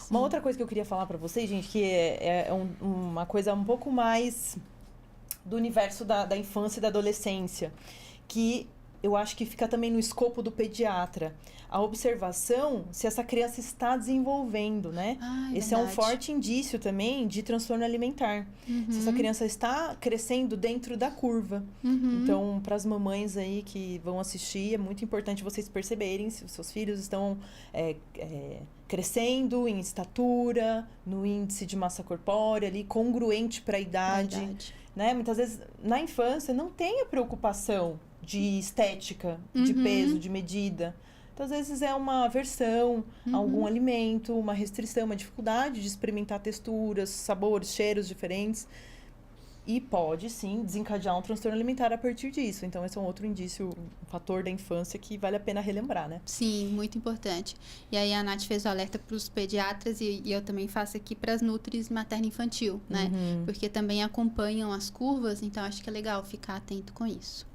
Uma outra coisa que eu queria falar pra vocês, gente, que é uma coisa um pouco mais do universo da infância e da adolescência, que eu acho que fica também no escopo do pediatra. A observação se essa criança está desenvolvendo, né? Esse verdade. é um forte indício também de transtorno alimentar. Se essa criança está crescendo dentro da curva. Então, para as mamães aí que vão assistir, é muito importante vocês perceberem se os seus filhos estão crescendo em estatura, no índice de massa corpórea, ali, congruente para a idade. Né? Muitas vezes, na infância, não tem a preocupação de estética, de peso, de medida. Então, às vezes, é uma aversão a algum alimento, uma restrição, uma dificuldade de experimentar texturas, sabores, cheiros diferentes. E pode, sim, desencadear um transtorno alimentar a partir disso. Então, esse é um outro indício, um fator da infância que vale a pena relembrar, né? Sim, muito importante. E aí, a Nath fez o alerta para os pediatras e eu também faço aqui para as nutris materno-infantil, né? Porque também acompanham as curvas, então acho que é legal ficar atento com isso.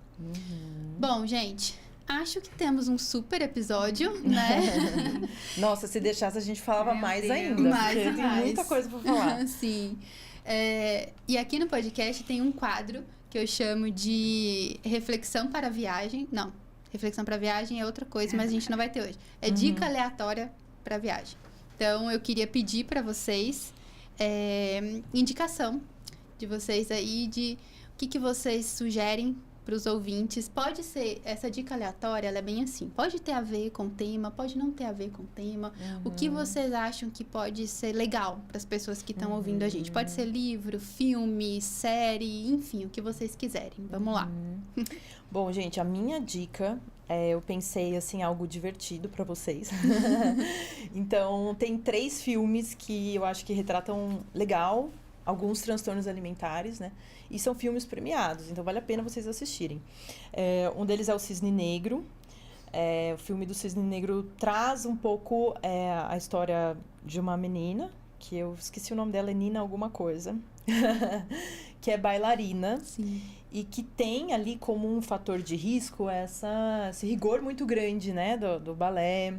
Bom, gente, acho que temos um super episódio, né? Nossa, se deixasse a gente falava mais ainda. Porque tem muita coisa para falar. Sim. E aqui no podcast tem um quadro que eu chamo de reflexão para viagem. Não, reflexão para viagem é outra coisa, mas a gente não vai ter hoje. É dica aleatória para viagem. Então, eu queria pedir para vocês indicação de vocês aí, de o que vocês sugerem para os ouvintes. Pode ser, essa dica aleatória, ela é bem assim, pode ter a ver com o tema, pode não ter a ver com o tema. O que vocês acham que pode ser legal para as pessoas que estão ouvindo a gente? Pode ser livro, filme, série, enfim, o que vocês quiserem. Vamos lá. Bom, gente, a minha dica eu pensei, assim, algo divertido para vocês. Então, tem 3 filmes que eu acho que retratam legal alguns transtornos alimentares, né? E são filmes premiados, então vale a pena vocês assistirem. Um deles é o Cisne Negro. O filme do Cisne Negro traz um pouco a história de uma menina, que eu esqueci o nome dela, é Nina alguma coisa, que é bailarina. Sim. E que tem ali como um fator de risco esse rigor muito grande, né, do balé.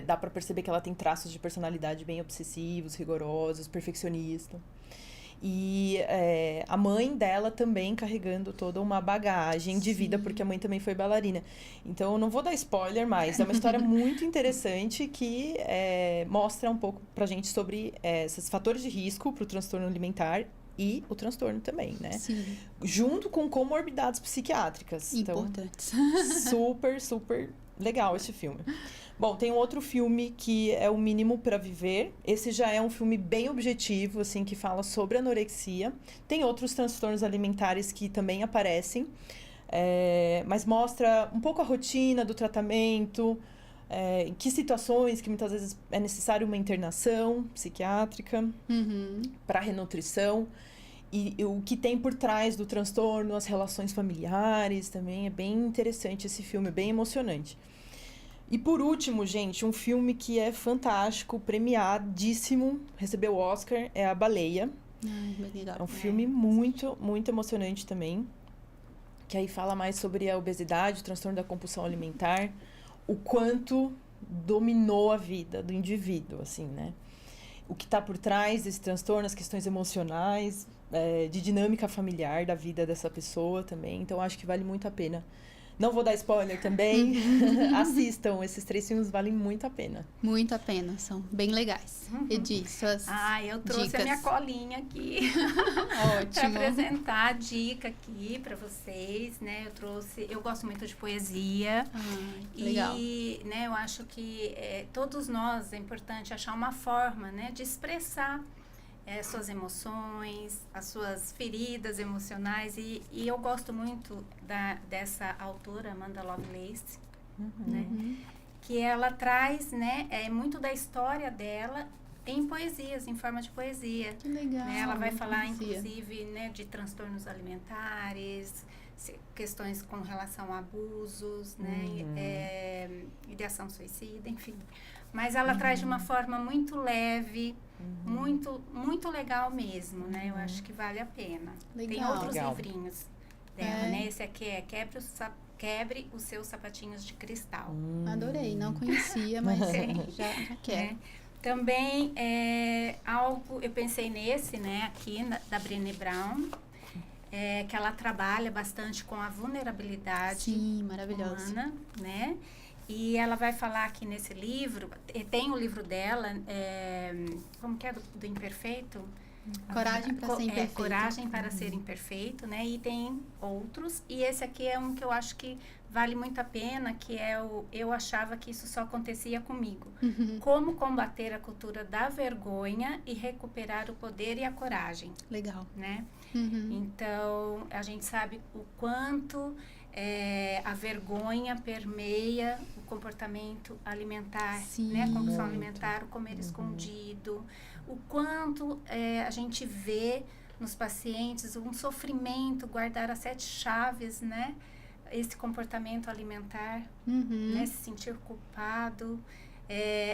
Dá pra perceber que ela tem traços de personalidade bem obsessivos, rigorosos, perfeccionista. E a mãe dela também carregando toda uma bagagem de vida, porque a mãe também foi bailarina. Então, eu não vou dar spoiler mais. É uma história muito interessante que mostra um pouco pra gente sobre esses fatores de risco pro transtorno alimentar e o transtorno também, né? Sim. Junto com comorbidades psiquiátricas. Importantes. Então, super legal esse filme. Bom, tem um outro filme que é O Mínimo para Viver. Esse já é um filme bem objetivo, assim, que fala sobre anorexia. Tem outros transtornos alimentares que também aparecem, mas mostra um pouco a rotina do tratamento, em que situações que muitas vezes é necessário uma internação psiquiátrica para renutrição. E o que tem por trás do transtorno, as relações familiares também. É bem interessante esse filme, bem emocionante. E por último, gente, um filme que é fantástico, premiadíssimo, recebeu o Oscar, é A Baleia. Legal. É um filme muito emocionante também, que aí fala mais sobre a obesidade, o transtorno da compulsão alimentar, o quanto dominou a vida do indivíduo, assim, né? O que está por trás desse transtorno, as questões emocionais, de dinâmica familiar da vida dessa pessoa também. Então, acho que vale muito a pena. Não vou dar spoiler também. Assistam, esses 3 filmes valem muito a pena. Muito a pena, são bem legais. Edi, suas eu trouxe dicas. A minha colinha aqui para apresentar a dica aqui para vocês, né? Eu gosto muito de poesia legal. E, né, eu acho que todos nós é importante achar uma forma, né, de expressar suas emoções, as suas feridas emocionais e eu gosto muito dessa autora, Amanda Lovelace, né? Que ela traz, né, muito da história dela em poesias, em forma de poesia. Que legal. Né? Ela vai falar, inclusive, né, de transtornos alimentares, questões com relação a abusos, né, ideação suicida, enfim. Mas ela traz de uma forma muito leve, muito legal mesmo, né? Eu acho que vale a pena. Legal. Tem outros livrinhos dela, né? Esse aqui é Quebre os Seus Sapatinhos de Cristal. Adorei, não conhecia, mas já quero. Também algo, eu pensei nesse, né, aqui da Brené Brown, que ela trabalha bastante com a vulnerabilidade Sim, maravilhosa. humana, né? E ela vai falar aqui nesse livro, tem o livro dela, como que é do imperfeito? Coragem para ser imperfeito. Coragem para ser imperfeito, né? E tem outros. E esse aqui é um que eu acho que vale muito a pena, que é eu achava que isso só acontecia comigo. Como combater a cultura da vergonha e recuperar o poder e a coragem. Legal. Né? Então, a gente sabe o quanto a vergonha permeia o comportamento alimentar, Sim, né? Compulsão alimentar, o comer escondido, o quanto a gente vê nos pacientes um sofrimento, guardar as 7 chaves, né? Esse comportamento alimentar, né? Se sentir culpado,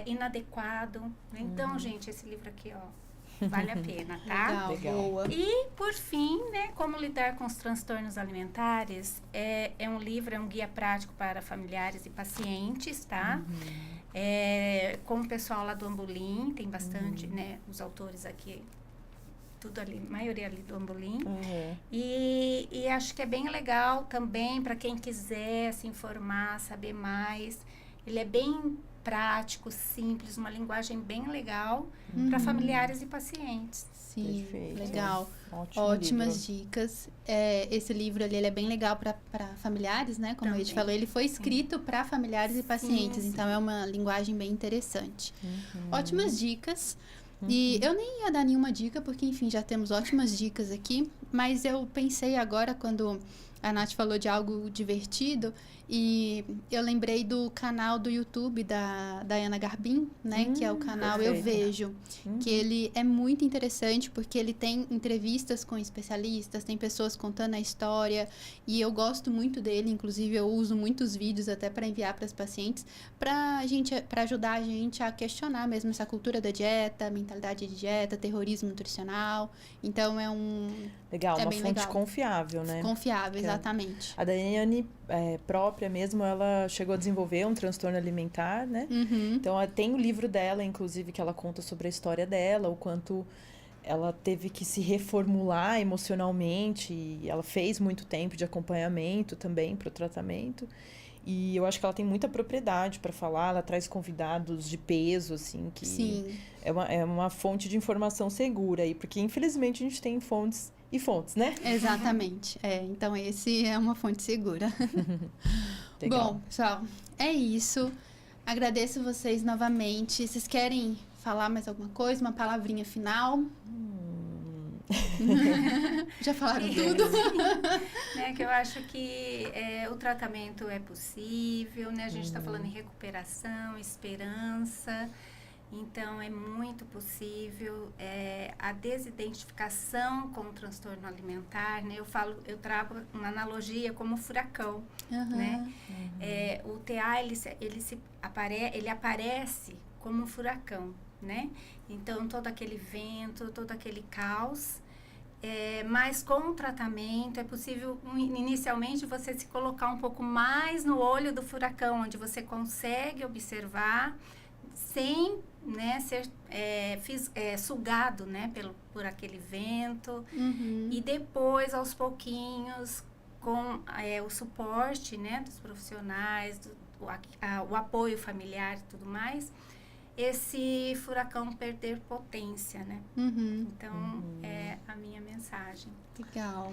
inadequado. Então, gente, esse livro aqui, ó, vale a pena, tá? Legal. Boa. E, por fim, né, como lidar com os transtornos alimentares, é um livro, é um guia prático para familiares e pacientes, tá? Com o pessoal lá do Ambolim, tem bastante, né, os autores aqui, tudo ali, maioria ali do Ambolim. E acho que é bem legal também para quem quiser se informar, saber mais. Ele é bem prático, simples, uma linguagem bem legal para familiares e pacientes. Sim, Perfeito. legal. livro. Ótimas dicas. Esse livro ali, ele é bem legal para familiares, né? Como a gente falou, ele foi escrito para familiares e pacientes, então é uma linguagem bem interessante. Ótimas dicas. E eu nem ia dar nenhuma dica, porque, enfim, já temos ótimas dicas aqui, mas eu pensei agora, quando a Nath falou de algo divertido, e eu lembrei do canal do YouTube da Diana Garbin, né? Que é o canal Eu Vejo. Que ele é muito interessante, porque ele tem entrevistas com especialistas, tem pessoas contando a história, e eu gosto muito dele, inclusive eu uso muitos vídeos até para enviar para os pacientes, para ajudar a gente a questionar mesmo essa cultura da dieta, mentalidade de dieta, terrorismo nutricional. Então Legal, uma bem fonte legal. confiável, né? Confiável, exatamente. A Daiane própria mesmo, ela chegou a desenvolver um transtorno alimentar, né? Então, tem o livro dela, inclusive, que ela conta sobre a história dela, o quanto ela teve que se reformular emocionalmente, e ela fez muito tempo de acompanhamento também para o tratamento. E eu acho que ela tem muita propriedade para falar, ela traz convidados de peso, assim, que Sim. é uma fonte de informação segura aí, porque infelizmente a gente tem fontes e fontes, né? Exatamente. Então, esse é uma fonte segura. Legal. Bom, pessoal, é isso. Agradeço vocês novamente. Vocês querem falar mais alguma coisa? Uma palavrinha final? Já falaram tudo? Né, que eu acho que o tratamento é possível, né? A gente está falando em recuperação, esperança. Então, é muito possível a desidentificação com o transtorno alimentar, né? Eu trago uma analogia como furacão, né? O TA, ele aparece como um furacão, né? Então, todo aquele vento, todo aquele caos, mas com o tratamento é possível, inicialmente, você se colocar um pouco mais no olho do furacão, onde você consegue observar sem, né, ser sugado, né, por aquele vento. E depois, aos pouquinhos, com o suporte, né, dos profissionais, o apoio familiar e tudo mais, esse furacão perder potência, né? Então, é a minha mensagem. Legal.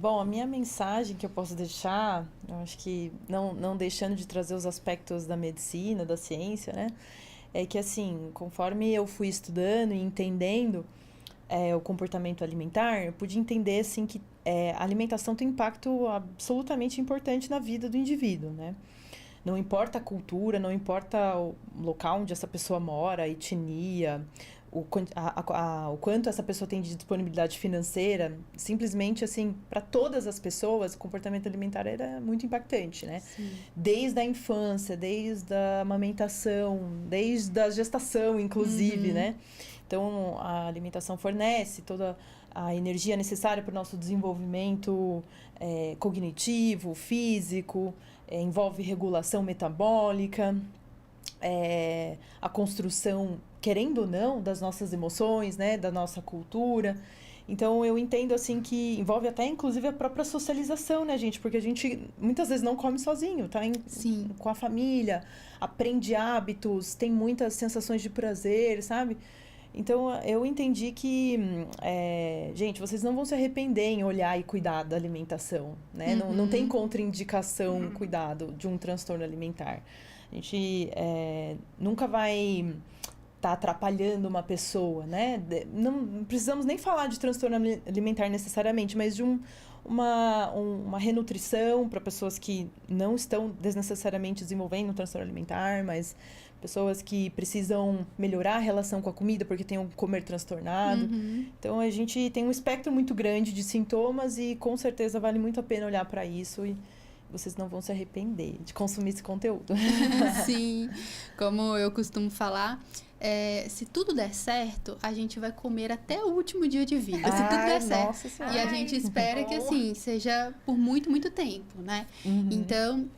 Bom, a minha mensagem que eu posso deixar, eu acho que não deixando de trazer os aspectos da medicina, da ciência, né? É que, assim, conforme eu fui estudando e entendendo o comportamento alimentar, eu pude entender, assim, que a alimentação tem um impacto absolutamente importante na vida do indivíduo, né? Não importa a cultura, não importa o local onde essa pessoa mora, a etnia, o quanto essa pessoa tem de disponibilidade financeira, simplesmente, assim, para todas as pessoas, o comportamento alimentar era muito impactante, né? Sim. Desde a infância, desde a amamentação, desde a gestação, inclusive, né? Então, a alimentação fornece toda a energia necessária para o nosso desenvolvimento cognitivo, físico, envolve regulação metabólica, a construção querendo ou não, das nossas emoções, né? Da nossa cultura. Então, eu entendo, assim, que envolve até, inclusive, a própria socialização, né, gente? Porque a gente, muitas vezes, não come sozinho, tá? Sim. Com a família, aprende hábitos, tem muitas sensações de prazer, sabe? Então, eu entendi que, gente, vocês não vão se arrepender em olhar e cuidar da alimentação, né? Não tem contraindicação cuidado de um transtorno alimentar. A gente nunca vai tá atrapalhando uma pessoa, né? Não precisamos nem falar de transtorno alimentar necessariamente, mas de uma renutrição para pessoas que não estão desnecessariamente desenvolvendo um transtorno alimentar, mas pessoas que precisam melhorar a relação com a comida porque têm um comer transtornado. Então, a gente tem um espectro muito grande de sintomas e, com certeza, vale muito a pena olhar para isso e vocês não vão se arrepender de consumir esse conteúdo. Sim, como eu costumo falar, se tudo der certo, a gente vai comer até o último dia de vida. Se tudo der certo. Nossa Senhora. E a gente espera que, assim, seja por muito, muito tempo, né? Então,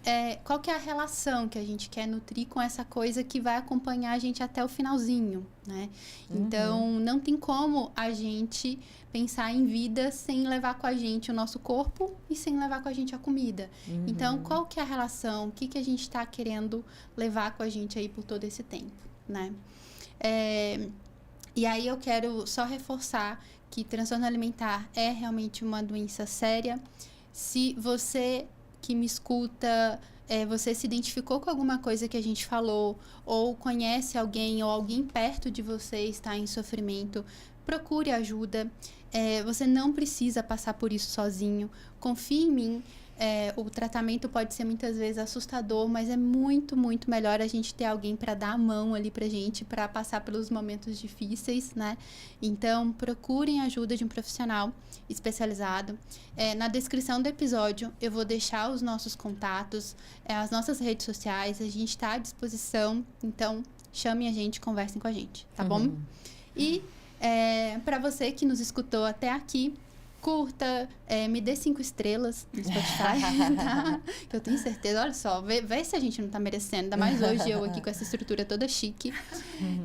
qual que é a relação que a gente quer nutrir com essa coisa que vai acompanhar a gente até o finalzinho, né? Então, não tem como a gente pensar em vida sem levar com a gente o nosso corpo e sem levar com a gente a comida. Então, qual que é a relação? O que a gente está querendo levar com a gente aí por todo esse tempo, né? E aí eu quero só reforçar que transtorno alimentar é realmente uma doença séria. Se você que me escuta, você se identificou com alguma coisa que a gente falou, ou conhece alguém, ou alguém perto de você está em sofrimento, procure ajuda. Você não precisa passar por isso sozinho. Confie em mim. O tratamento pode ser muitas vezes assustador, mas é muito, muito melhor a gente ter alguém para dar a mão ali pra gente, para passar pelos momentos difíceis, né? Então, procurem a ajuda de um profissional especializado. Na descrição do episódio, eu vou deixar os nossos contatos, as nossas redes sociais, a gente está à disposição, então chamem a gente, conversem com a gente, tá bom? E para você que nos escutou até aqui, curta, me dê 5 estrelas no Spotify, tá? Eu tenho certeza, olha só, vê se a gente não tá merecendo, ainda mais hoje eu aqui com essa estrutura toda chique.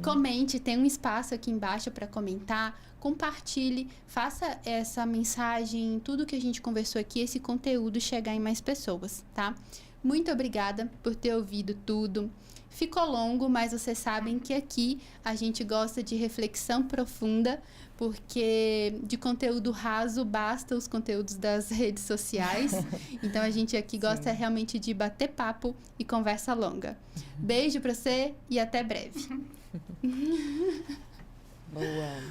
Comente, tem um espaço aqui embaixo para comentar, compartilhe, faça essa mensagem, tudo que a gente conversou aqui, esse conteúdo chegar em mais pessoas, tá? Muito obrigada por ter ouvido tudo. Ficou longo, mas vocês sabem que aqui a gente gosta de reflexão profunda, porque de conteúdo raso basta os conteúdos das redes sociais. Então a gente aqui gosta realmente de bater papo e conversa longa. Beijo pra você e até breve. Boa.